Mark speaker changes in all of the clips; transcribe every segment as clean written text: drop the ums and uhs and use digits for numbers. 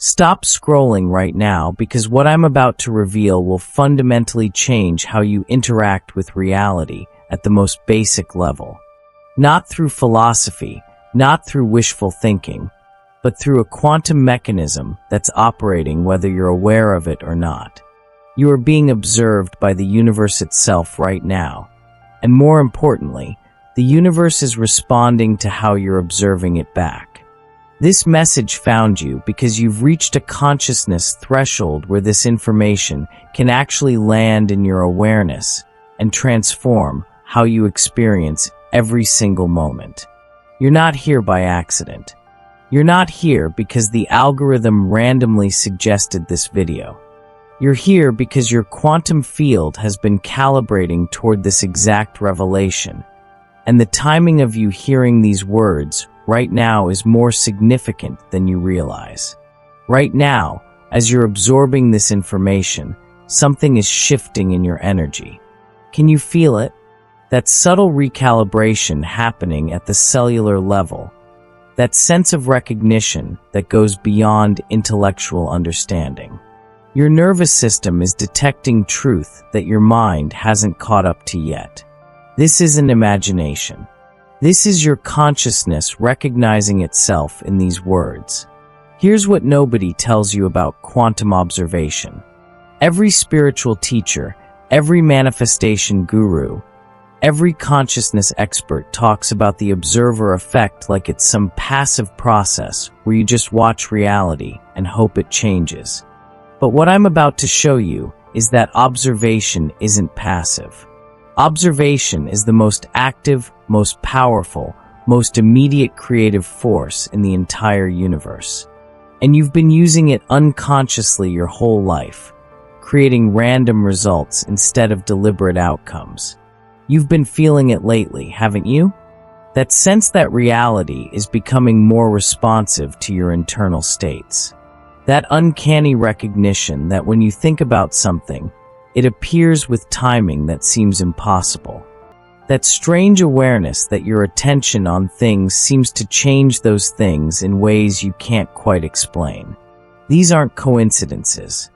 Speaker 1: Stop scrolling right now because what I'm about to reveal will fundamentally change how you interact with reality at the most basic level. Not through philosophy, not through wishful thinking, but through a quantum mechanism that's operating whether you're aware of it or not. You are being observed by the universe itself right now, and more importantly, the universe is responding to how you're observing it back. This message found you because you've reached a consciousness threshold where this information can actually land in your awareness and transform how you experience every single moment. You're not here by accident. You're not here because the algorithm randomly suggested this video. You're here because your quantum field has been calibrating toward this exact revelation, and the timing of you hearing these words right now is more significant than you realize. Right now, as you're absorbing this information, something is shifting in your energy. Can you feel it? That subtle recalibration happening at the cellular level. That sense of recognition that goes beyond intellectual understanding. Your nervous system is detecting truth that your mind hasn't caught up to yet. This isn't imagination. This is your consciousness recognizing itself in these words. Here's what nobody tells you about quantum observation. Every spiritual teacher, every manifestation guru, every consciousness expert talks about the observer effect like it's some passive process where you just watch reality and hope it changes. But what I'm about to show you is that observation isn't passive. Observation is the most active, most powerful, most immediate creative force in the entire universe. And you've been using it unconsciously your whole life, creating random results instead of deliberate outcomes. You've been feeling it lately, haven't you? That sense that reality is becoming more responsive to your internal states. That uncanny recognition that when you think about something, it appears with timing that seems impossible. That strange awareness that your attention on things seems to change those things in ways you can't quite explain. These aren't coincidences.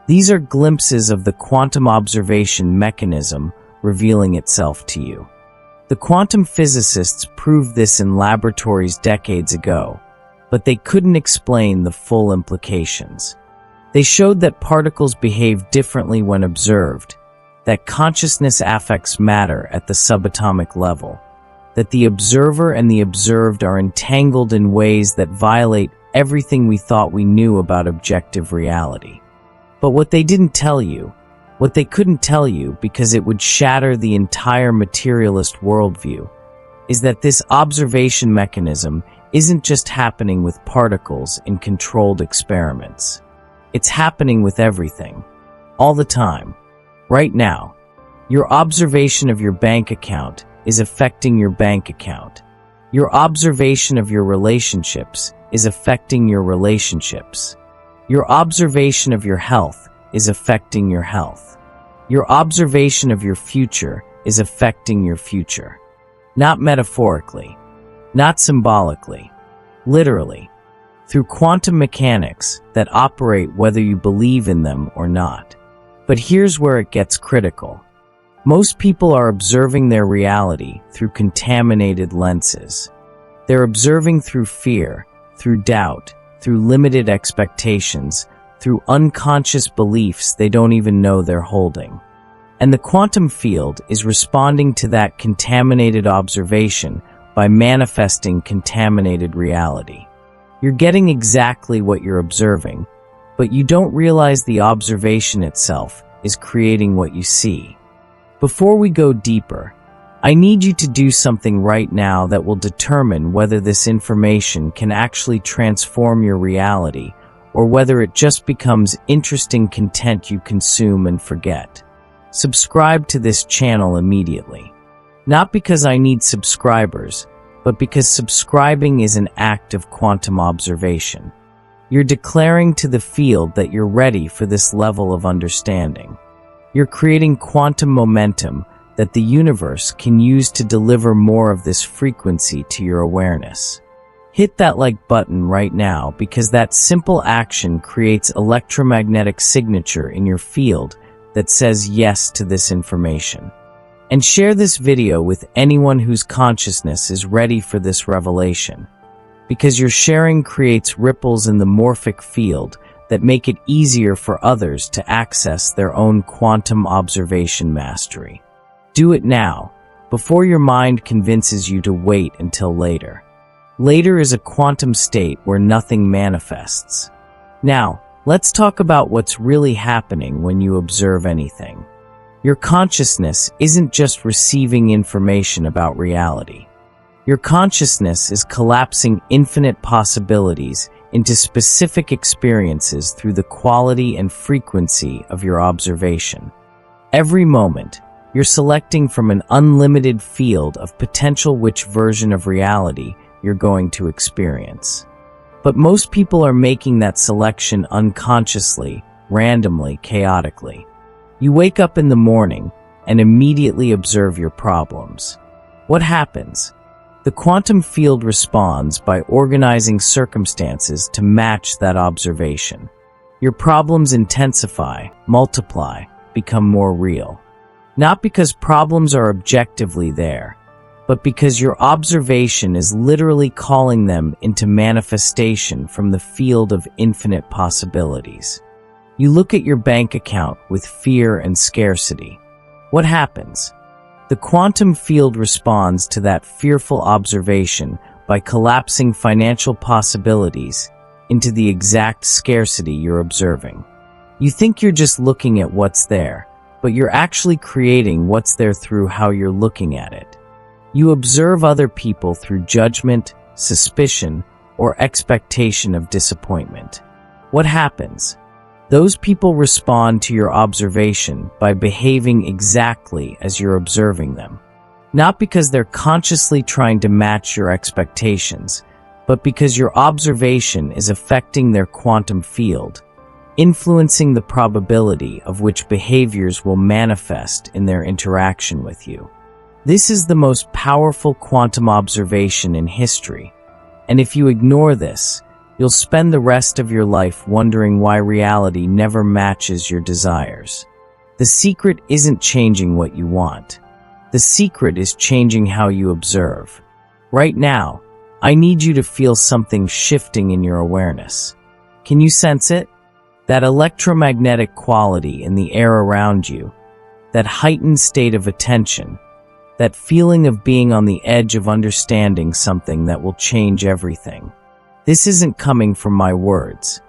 Speaker 1: These are glimpses of the quantum observation mechanism revealing itself to you. The quantum physicists proved this in laboratories decades ago, but they couldn't explain the full implications. They showed that particles behave differently when observed, that consciousness affects matter at the subatomic level, that the observer and the observed are entangled in ways that violate everything we thought we knew about objective reality. But what they didn't tell you, what they couldn't tell you because it would shatter the entire materialist worldview, is that this observation mechanism isn't just happening with particles in controlled experiments. It's happening with everything, all the time, right now. Your observation of your bank account is affecting your bank account. Your observation of your relationships is affecting your relationships. Your observation of your health is affecting your health. Your observation of your future is affecting your future. Not metaphorically, not symbolically, literally. Through quantum mechanics that operate whether you believe in them or not. But here's where it gets critical. Most people are observing their reality through contaminated lenses. They're observing through fear, through doubt, through limited expectations, through unconscious beliefs they don't even know they're holding. And the quantum field is responding to that contaminated observation by manifesting contaminated reality. You're getting exactly what you're observing, but you don't realize the observation itself is creating what you see. Before we go deeper, I need you to do something right now that will determine whether this information can actually transform your reality or whether it just becomes interesting content you consume and forget. Subscribe to this channel immediately. Not because I need subscribers, but because subscribing is an act of quantum observation. You're declaring to the field that you're ready for this level of understanding. You're creating quantum momentum that the universe can use to deliver more of this frequency to your awareness. Hit that like button right now because that simple action creates electromagnetic signature in your field that says yes to this information. And share this video with anyone whose consciousness is ready for this revelation, because your sharing creates ripples in the morphic field that make it easier for others to access their own quantum observation mastery. Do it now, before your mind convinces you to wait until later. Later is a quantum state where nothing manifests. Now, let's talk about what's really happening when you observe anything. Your consciousness isn't just receiving information about reality. Your consciousness is collapsing infinite possibilities into specific experiences through the quality and frequency of your observation. Every moment, you're selecting from an unlimited field of potential which version of reality you're going to experience. But most people are making that selection unconsciously, randomly, chaotically. You wake up in the morning and immediately observe your problems. What happens? The quantum field responds by organizing circumstances to match that observation. Your problems intensify, multiply, become more real. Not because problems are objectively there, but because your observation is literally calling them into manifestation from the field of infinite possibilities. You look at your bank account with fear and scarcity. What happens? The quantum field responds to that fearful observation by collapsing financial possibilities into the exact scarcity you're observing. You think you're just looking at what's there, but you're actually creating what's there through how you're looking at it. You observe other people through judgment, suspicion, or expectation of disappointment. What happens? Those people respond to your observation by behaving exactly as you're observing them. Not because they're consciously trying to match your expectations, but because your observation is affecting their quantum field, influencing the probability of which behaviors will manifest in their interaction with you. This is the most powerful quantum observation in history, and if you ignore this, you'll spend the rest of your life wondering why reality never matches your desires. The secret isn't changing what you want. The secret is changing how you observe. Right now, I need you to feel something shifting in your awareness. Can you sense it? That electromagnetic quality in the air around you, that heightened state of attention, that feeling of being on the edge of understanding something that will change everything. This isn't coming from my words.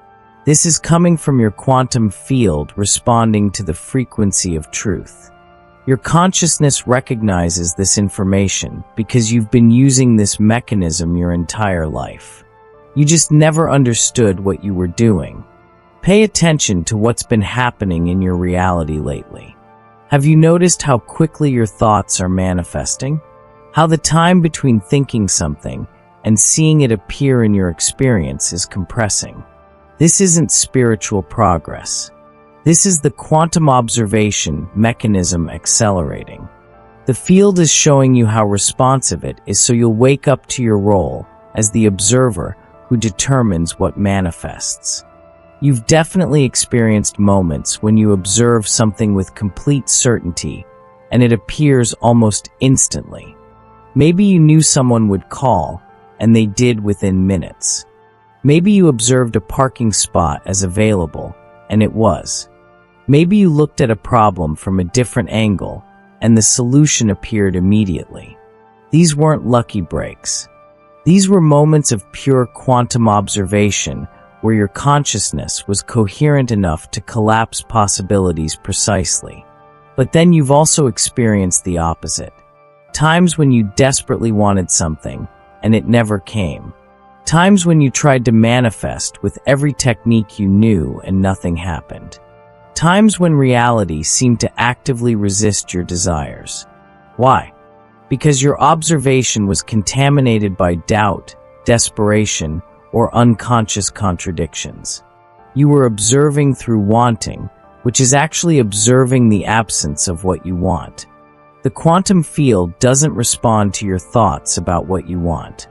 Speaker 1: This is coming from your quantum field responding to the frequency of truth. Your consciousness recognizes this information because you've been using this mechanism your entire life. You just never understood what you were doing. Pay attention to what's been happening in your reality lately. Have you noticed how quickly your thoughts are manifesting? How the time between thinking something and seeing it appear in your experience is compressing? This isn't spiritual progress. This is the quantum observation mechanism accelerating. The field is showing you how responsive it is so you'll wake up to your role as the observer who determines what manifests. You've definitely experienced moments when you observe something with complete certainty and it appears almost instantly. Maybe you knew someone would call and they did within minutes. Maybe you observed a parking spot as available and it was. Maybe you looked at a problem from a different angle and the solution appeared immediately. These weren't lucky breaks. These were moments of pure quantum observation where your consciousness was coherent enough to collapse possibilities precisely. But then you've also experienced the opposite. Times when you desperately wanted something, and it never came. Times when you tried to manifest with every technique you knew and nothing happened. Times when reality seemed to actively resist your desires. Why? Because your observation was contaminated by doubt, desperation, or unconscious contradictions. You were observing through wanting, which is actually observing the absence of what you want. The quantum field doesn't respond to your thoughts about what you want.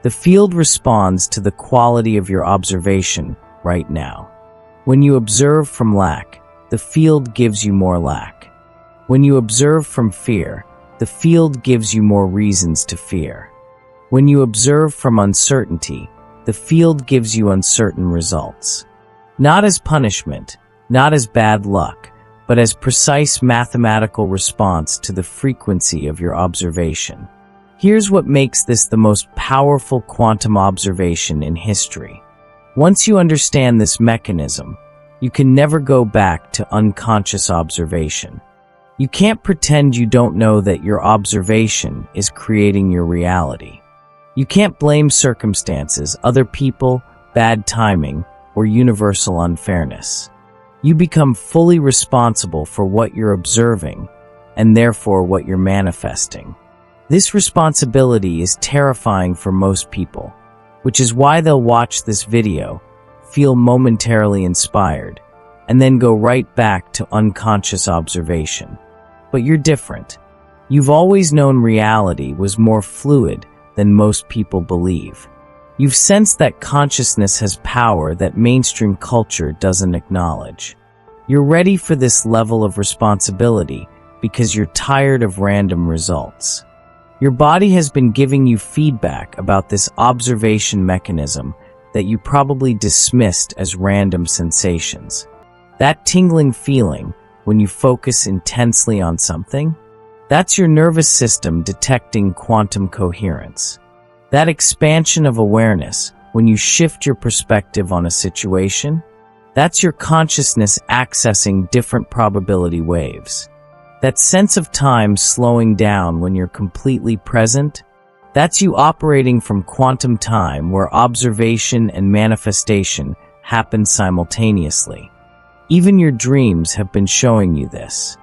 Speaker 1: The field responds to the quality of your observation right now. When you observe from lack, the field gives you more lack. When you observe from fear, the field gives you more reasons to fear. When you observe from uncertainty, the field gives you uncertain results. Not as punishment, not as bad luck, but as precise mathematical response to the frequency of your observation. Here's what makes this the most powerful quantum observation in history. Once you understand this mechanism, you can never go back to unconscious observation. You can't pretend you don't know that your observation is creating your reality. You can't blame circumstances, other people, bad timing, or universal unfairness. You become fully responsible for what you're observing, and therefore what you're manifesting. This responsibility is terrifying for most people, which is why they'll watch this video, feel momentarily inspired, and then go right back to unconscious observation. But you're different. You've always known reality was more fluid than most people believe. You've sensed that consciousness has power that mainstream culture doesn't acknowledge. You're ready for this level of responsibility because you're tired of random results. Your body has been giving you feedback about this observation mechanism that you probably dismissed as random sensations. That tingling feeling when you focus intensely on something, that's your nervous system detecting quantum coherence. That expansion of awareness when you shift your perspective on a situation, that's your consciousness accessing different probability waves. That sense of time slowing down when you're completely present, that's you operating from quantum time where observation and manifestation happen simultaneously. Even your dreams have been showing you this.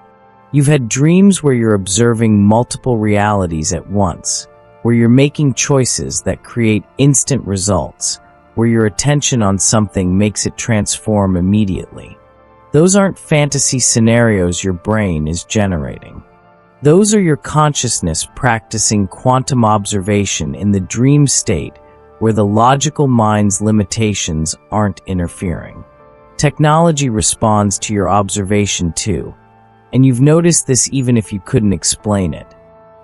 Speaker 1: You've had dreams where you're observing multiple realities at once, where you're making choices that create instant results, where your attention on something makes it transform immediately. Those aren't fantasy scenarios your brain is generating. Those are your consciousness practicing quantum observation in the dream state where the logical mind's limitations aren't interfering. Technology responds to your observation too, and you've noticed this even if you couldn't explain it.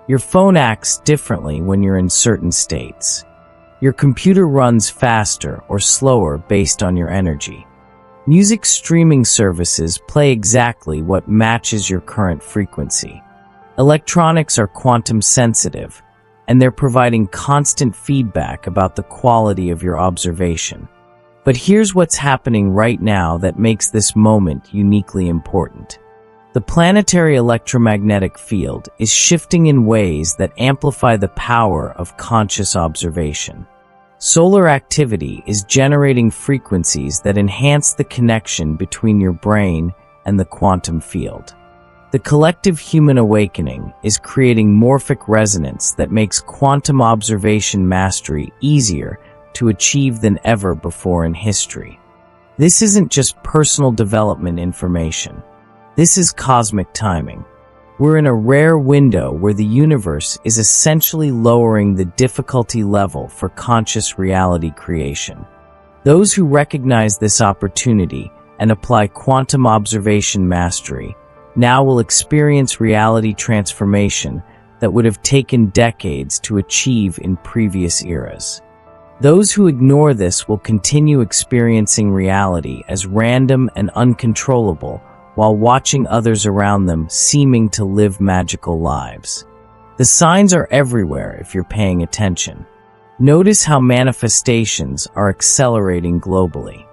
Speaker 1: Your phone acts differently when you're in certain states. Your computer runs faster or slower based on your energy. Music streaming services play exactly what matches your current frequency. Electronics are quantum sensitive, and they're providing constant feedback about the quality of your observation. But here's what's happening right now that makes this moment uniquely important. The planetary electromagnetic field is shifting in ways that amplify the power of conscious observation. Solar activity is generating frequencies that enhance the connection between your brain and the quantum field. The collective human awakening is creating morphic resonance that makes quantum observation mastery easier to achieve than ever before in history. This isn't just personal development information. This is cosmic timing. We're in a rare window where the universe is essentially lowering the difficulty level for conscious reality creation. Those who recognize this opportunity and apply quantum observation mastery now will experience reality transformation that would have taken decades to achieve in previous eras. Those who ignore this will continue experiencing reality as random and uncontrollable while watching others around them seeming to live magical lives. The signs are everywhere if you're paying attention. Notice how manifestations are accelerating globally.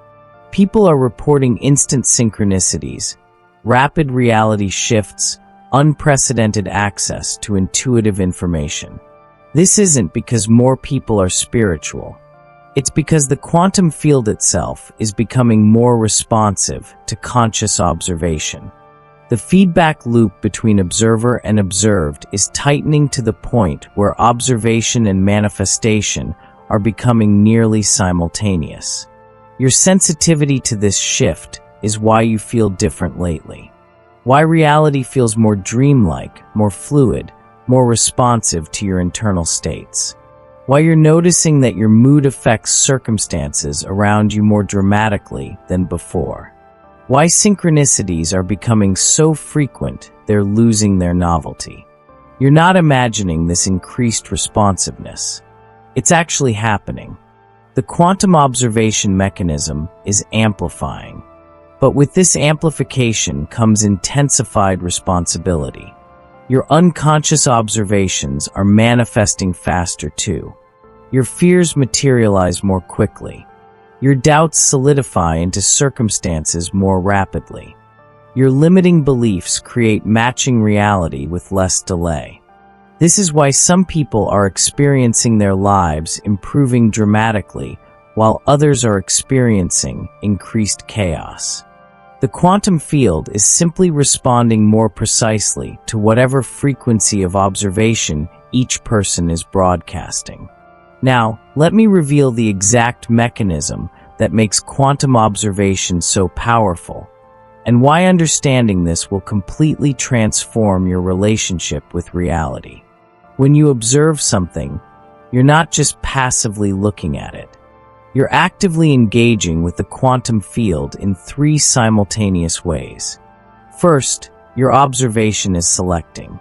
Speaker 1: People are reporting instant synchronicities, rapid reality shifts, unprecedented access to intuitive information. This isn't because more people are spiritual. It's because the quantum field itself is becoming more responsive to conscious observation. The feedback loop between observer and observed is tightening to the point where observation and manifestation are becoming nearly simultaneous. Your sensitivity to this shift is why you feel different lately. Why reality feels more dreamlike, more fluid, more responsive to your internal states. Why you're noticing that your mood affects circumstances around you more dramatically than before. Why synchronicities are becoming so frequent they're losing their novelty. You're not imagining this increased responsiveness. It's actually happening. The quantum observation mechanism is amplifying. But with this amplification comes intensified responsibility. Your unconscious observations are manifesting faster too. Your fears materialize more quickly. Your doubts solidify into circumstances more rapidly. Your limiting beliefs create matching reality with less delay. This is why some people are experiencing their lives improving dramatically, while others are experiencing increased chaos. The quantum field is simply responding more precisely to whatever frequency of observation each person is broadcasting. Now, let me reveal the exact mechanism that makes quantum observation so powerful, and why understanding this will completely transform your relationship with reality. When you observe something, you're not just passively looking at it. You're actively engaging with the quantum field in 3 simultaneous ways. First, your observation is selecting.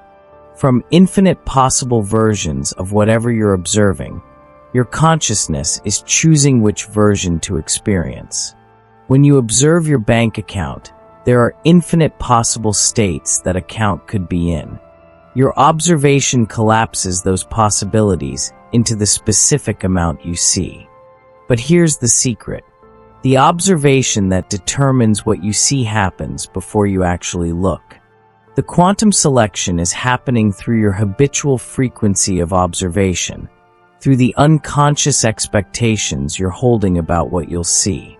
Speaker 1: From infinite possible versions of whatever you're observing, your consciousness is choosing which version to experience. When you observe your bank account, there are infinite possible states that account could be in. Your observation collapses those possibilities into the specific amount you see. But here's the secret. The observation that determines what you see happens before you actually look. The quantum selection is happening through your habitual frequency of observation, through the unconscious expectations you're holding about what you'll see.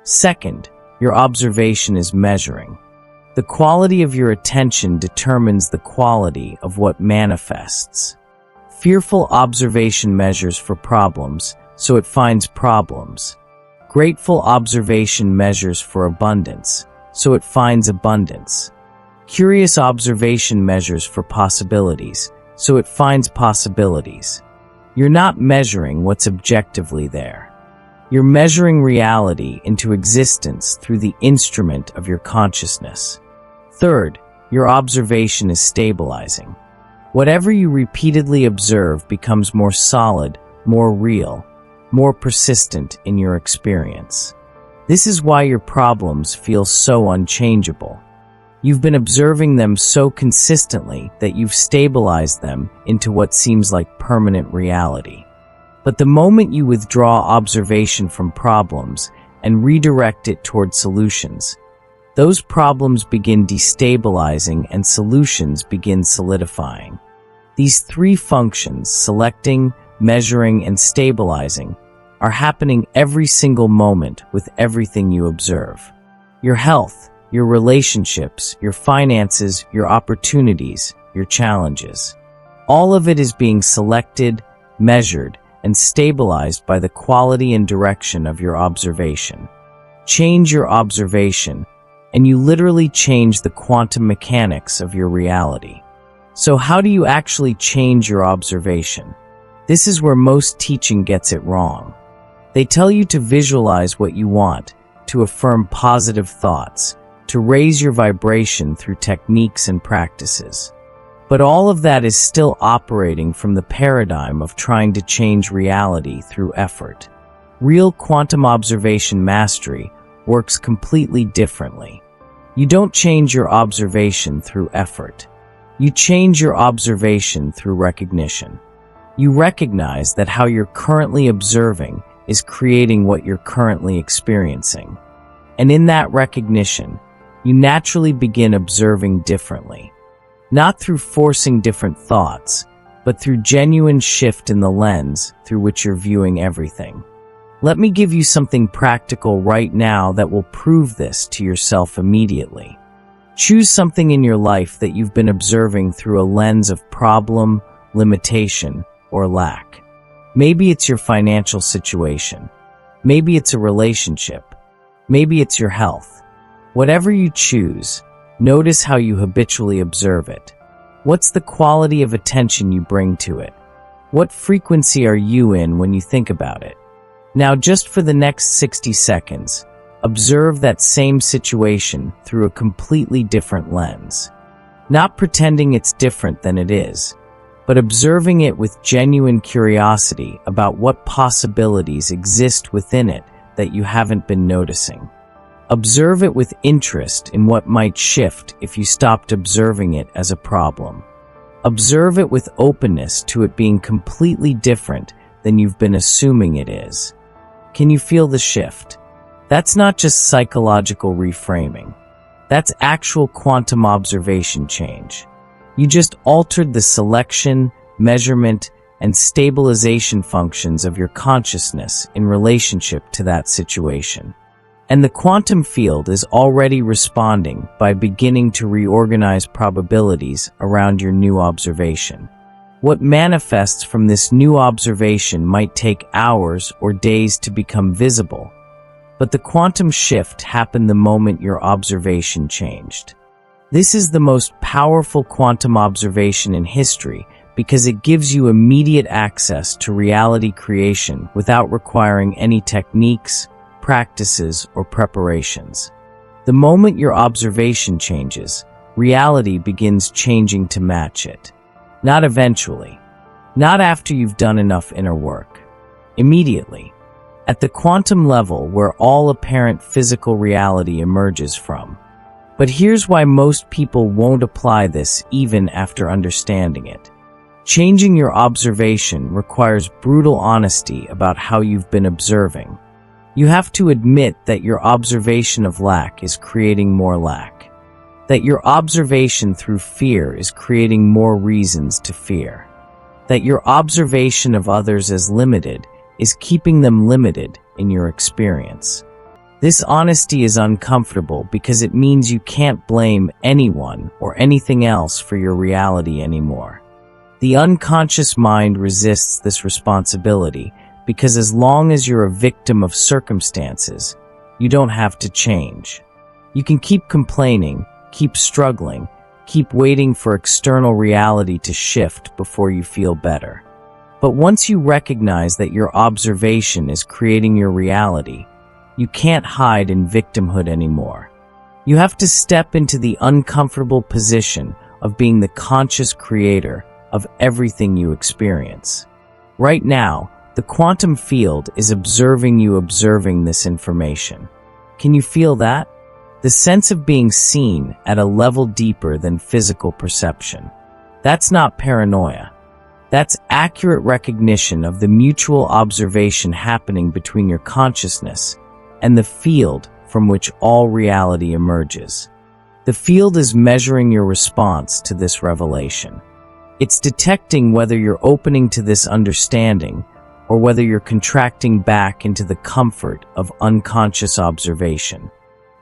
Speaker 1: Second, your observation is measuring. The quality of your attention determines the quality of what manifests. Fearful observation measures for problems, so it finds problems. Grateful observation measures for abundance, so it finds abundance. Curious observation measures for possibilities, so it finds possibilities. You're not measuring what's objectively there. You're measuring reality into existence through the instrument of your consciousness. Third, your observation is stabilizing. Whatever you repeatedly observe becomes more solid, more real, more persistent in your experience. This is why your problems feel so unchangeable. You've been observing them so consistently that you've stabilized them into what seems like permanent reality. But the moment you withdraw observation from problems and redirect it toward solutions, those problems begin destabilizing and solutions begin solidifying. These 3 functions, selecting, measuring, and stabilizing, are happening every single moment with everything you observe. Your health, your relationships, your finances, your opportunities, your challenges. All of it is being selected, measured, and stabilized by the quality and direction of your observation. Change your observation, and you literally change the quantum mechanics of your reality. So how do you actually change your observation? This is where most teaching gets it wrong. They tell you to visualize what you want, to affirm positive thoughts, to raise your vibration through techniques and practices. But all of that is still operating from the paradigm of trying to change reality through effort. Real quantum observation mastery works completely differently. You don't change your observation through effort. You change your observation through recognition. You recognize that how you're currently observing is creating what you're currently experiencing. And in that recognition, you naturally begin observing differently. Not through forcing different thoughts, but through genuine shift in the lens through which you're viewing everything. Let me give you something practical right now that will prove this to yourself immediately. Choose something in your life that you've been observing through a lens of problem, limitation, or lack. Maybe it's your financial situation. Maybe it's a relationship. Maybe it's your health. Whatever you choose, notice how you habitually observe it. What's the quality of attention you bring to it? What frequency are you in when you think about it? Now, just for the next 60 seconds, observe that same situation through a completely different lens. Not pretending it's different than it is, but observing it with genuine curiosity about what possibilities exist within it that you haven't been noticing. Observe it with interest in what might shift if you stopped observing it as a problem. Observe it with openness to it being completely different than you've been assuming it is. Can you feel the shift? That's not just psychological reframing. That's actual quantum observation change. You just altered the selection, measurement, and stabilization functions of your consciousness in relationship to that situation. And the quantum field is already responding by beginning to reorganize probabilities around your new observation. What manifests from this new observation might take hours or days to become visible, but the quantum shift happened the moment your observation changed. This is the most powerful quantum observation in history because it gives you immediate access to reality creation without requiring any techniques, practices, or preparations. The moment your observation changes, reality begins changing to match it. Not eventually. Not after you've done enough inner work. Immediately. At the quantum level where all apparent physical reality emerges from. But here's why most people won't apply this even after understanding it. Changing your observation requires brutal honesty about how you've been observing. You have to admit that your observation of lack is creating more lack. That your observation through fear is creating more reasons to fear. That your observation of others as limited is keeping them limited in your experience. This honesty is uncomfortable because it means you can't blame anyone or anything else for your reality anymore. The unconscious mind resists this responsibility because as long as you're a victim of circumstances, you don't have to change. You can keep complaining, keep struggling, keep waiting for external reality to shift before you feel better. But once you recognize that your observation is creating your reality, you can't hide in victimhood anymore. You have to step into the uncomfortable position of being the conscious creator of everything you experience. Right now, the quantum field is observing you observing this information. Can you feel that? The sense of being seen at a level deeper than physical perception. That's not paranoia. That's accurate recognition of the mutual observation happening between your consciousness and the field from which all reality emerges. The field is measuring your response to this revelation. It's detecting whether you're opening to this understanding or whether you're contracting back into the comfort of unconscious observation.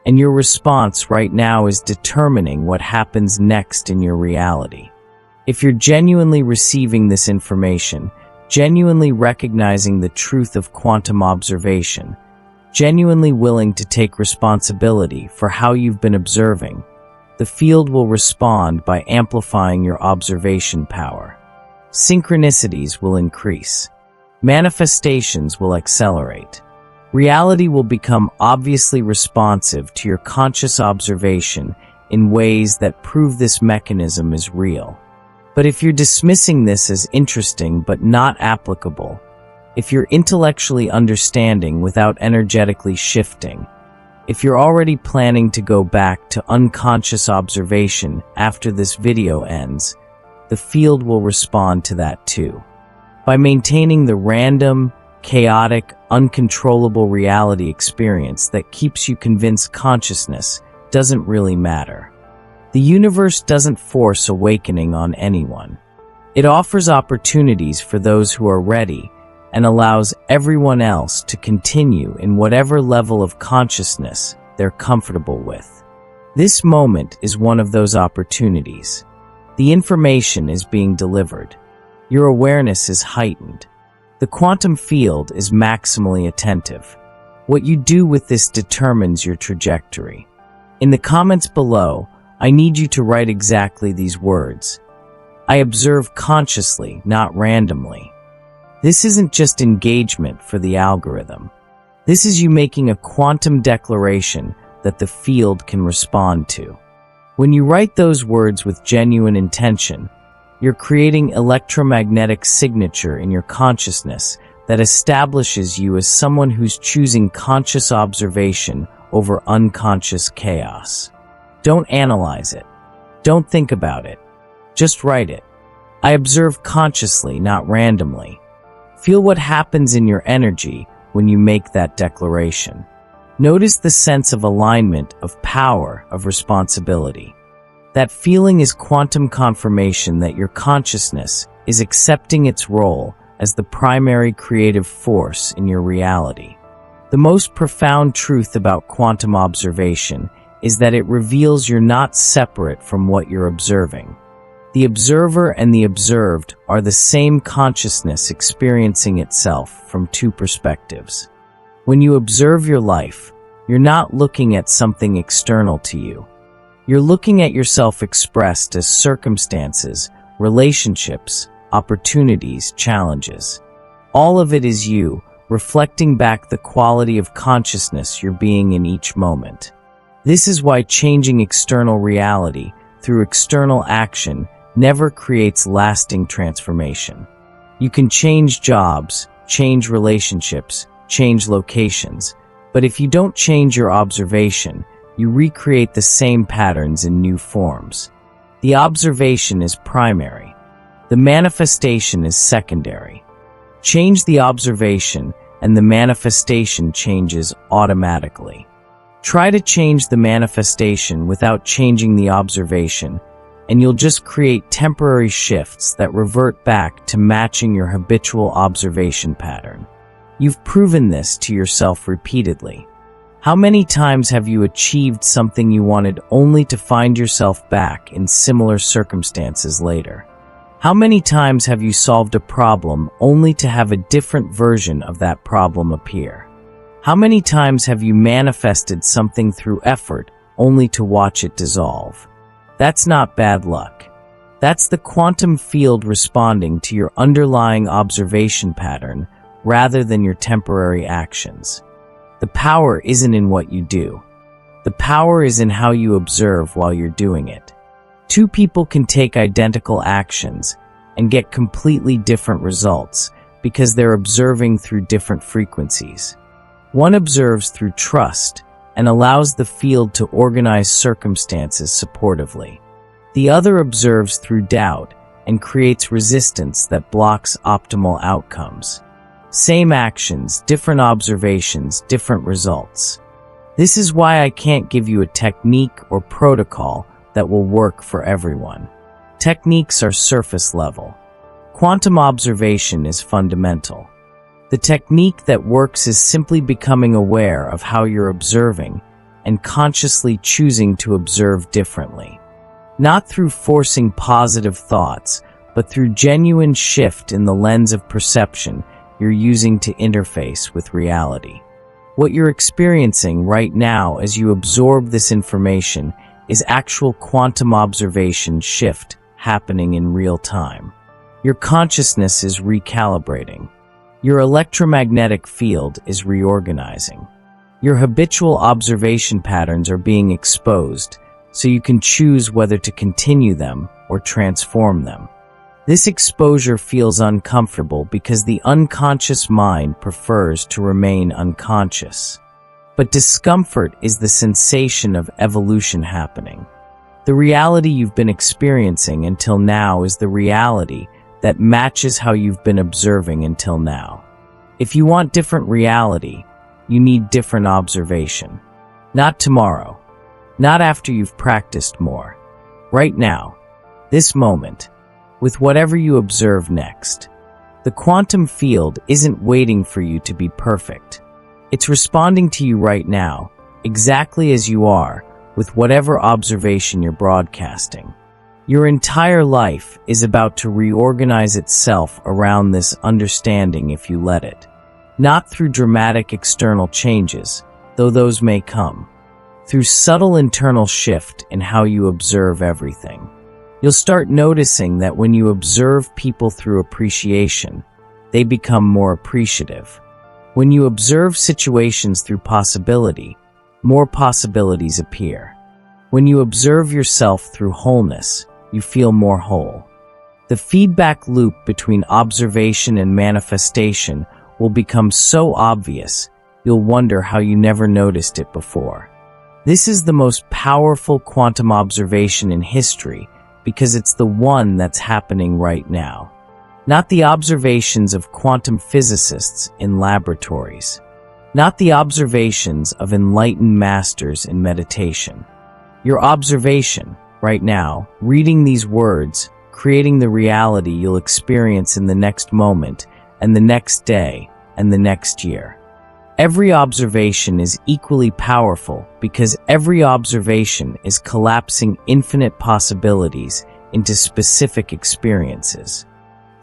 Speaker 1: And your response right now is determining what happens next in your reality. If you're genuinely receiving this information, genuinely recognizing the truth of quantum observation, genuinely willing to take responsibility for how you've been observing, the field will respond by amplifying your observation power. Synchronicities will increase. Manifestations will accelerate. Reality will become obviously responsive to your conscious observation in ways that prove this mechanism is real. But if you're dismissing this as interesting but not applicable, if you're intellectually understanding without energetically shifting, if you're already planning to go back to unconscious observation after this video ends, the field will respond to that too. By maintaining the random, chaotic, uncontrollable reality experience that keeps you convinced consciousness doesn't really matter. The universe doesn't force awakening on anyone. It offers opportunities for those who are ready and allows everyone else to continue in whatever level of consciousness they're comfortable with. This moment is one of those opportunities. The information is being delivered. Your awareness is heightened. The quantum field is maximally attentive. What you do with this determines your trajectory. In the comments below, I need you to write exactly these words. I observe consciously, not randomly. This isn't just engagement for the algorithm. This is you making a quantum declaration that the field can respond to. When you write those words with genuine intention, you're creating electromagnetic signature in your consciousness that establishes you as someone who's choosing conscious observation over unconscious chaos. Don't analyze it. Don't think about it. Just write it. I observe consciously, not randomly. Feel what happens in your energy when you make that declaration. Notice the sense of alignment, of power, of responsibility. That feeling is quantum confirmation that your consciousness is accepting its role as the primary creative force in your reality. The most profound truth about quantum observation is that it reveals you're not separate from what you're observing. The observer and the observed are the same consciousness experiencing itself from two perspectives. When you observe your life, you're not looking at something external to you. You're looking at yourself expressed as circumstances, relationships, opportunities, challenges. All of it is you, reflecting back the quality of consciousness you're being in each moment. This is why changing external reality through external action never creates lasting transformation. You can change jobs, change relationships, change locations, but if you don't change your observation, you recreate the same patterns in new forms. The observation is primary. The manifestation is secondary. Change the observation, and the manifestation changes automatically. Try to change the manifestation without changing the observation, and you'll just create temporary shifts that revert back to matching your habitual observation pattern. You've proven this to yourself repeatedly. How many times have you achieved something you wanted only to find yourself back in similar circumstances later? How many times have you solved a problem only to have a different version of that problem appear? How many times have you manifested something through effort only to watch it dissolve? That's not bad luck. That's the quantum field responding to your underlying observation pattern rather than your temporary actions. The power isn't in what you do. The power is in how you observe while you're doing it. Two people can take identical actions and get completely different results because they're observing through different frequencies. One observes through trust and allows the field to organize circumstances supportively. The other observes through doubt and creates resistance that blocks optimal outcomes. Same actions, different observations, different results. This is why I can't give you a technique or protocol that will work for everyone. Techniques are surface level. Quantum observation is fundamental. The technique that works is simply becoming aware of how you're observing and consciously choosing to observe differently. Not through forcing positive thoughts, but through genuine shift in the lens of perception you're using to interface with reality. What you're experiencing right now as you absorb this information is actual quantum observation shift happening in real time. Your consciousness is recalibrating. Your electromagnetic field is reorganizing. Your habitual observation patterns are being exposed, so you can choose whether to continue them or transform them. This exposure feels uncomfortable because the unconscious mind prefers to remain unconscious. But discomfort is the sensation of evolution happening. The reality you've been experiencing until now is the reality that matches how you've been observing until now. If you want different reality, you need different observation. Not tomorrow. Not after you've practiced more. Right now. This moment. With whatever you observe next. The quantum field isn't waiting for you to be perfect. It's responding to you right now, exactly as you are, with whatever observation you're broadcasting. Your entire life is about to reorganize itself around this understanding if you let it. Not through dramatic external changes, though those may come. Through subtle internal shift in how you observe everything. You'll start noticing that when you observe people through appreciation, they become more appreciative. When you observe situations through possibility, more possibilities appear. When you observe yourself through wholeness, you feel more whole. The feedback loop between observation and manifestation will become so obvious, you'll wonder how you never noticed it before. This is the most powerful quantum observation in history because it's the one that's happening right now. Not the observations of quantum physicists in laboratories. Not the observations of enlightened masters in meditation. Your observation, right now, reading these words, creating the reality you'll experience in the next moment, and the next day, and the next year. Every observation is equally powerful because every observation is collapsing infinite possibilities into specific experiences.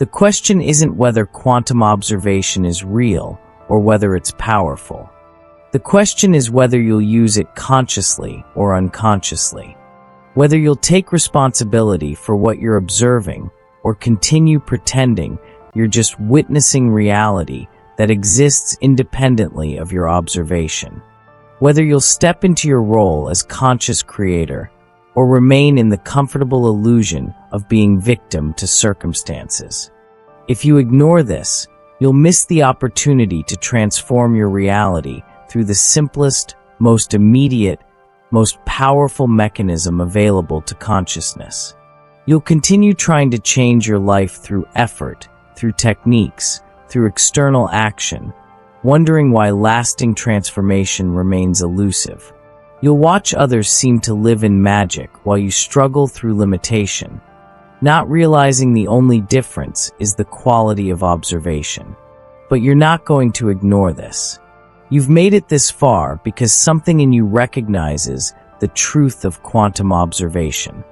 Speaker 1: The question isn't whether quantum observation is real or whether it's powerful. The question is whether you'll use it consciously or unconsciously. Whether you'll take responsibility for what you're observing or continue pretending you're just witnessing reality that exists independently of your observation. Whether you'll step into your role as conscious creator or remain in the comfortable illusion of being victim to circumstances. If you ignore this, you'll miss the opportunity to transform your reality through the simplest, most immediate, most powerful mechanism available to consciousness. You'll continue trying to change your life through effort, through techniques, through external action, wondering why lasting transformation remains elusive. You'll watch others seem to live in magic while you struggle through limitation, not realizing the only difference is the quality of observation. But you're not going to ignore this. You've made it this far because something in you recognizes the truth of quantum observation.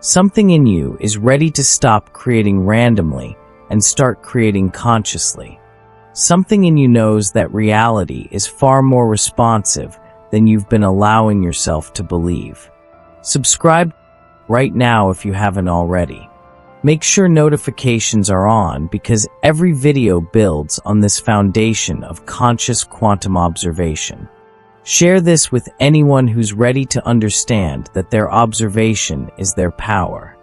Speaker 1: Something in you is ready to stop creating randomly and start creating consciously. Something in you knows that reality is far more responsive than you've been allowing yourself to believe. Subscribe right now if you haven't already. Make sure notifications are on because every video builds on this foundation of conscious quantum observation. Share this with anyone who's ready to understand that their observation is their power.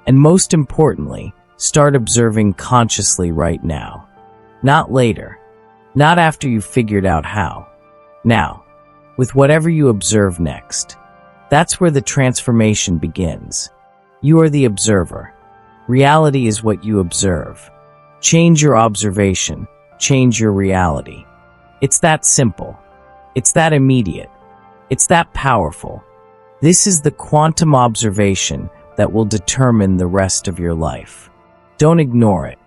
Speaker 1: And most importantly, start observing consciously right now. Not later. Not after you've figured out how. Now, with whatever you observe next. That's where the transformation begins. You are the observer. Reality is what you observe. Change your observation, change your reality. It's that simple. It's that immediate. It's that powerful. This is the quantum observation that will determine the rest of your life. Don't ignore it.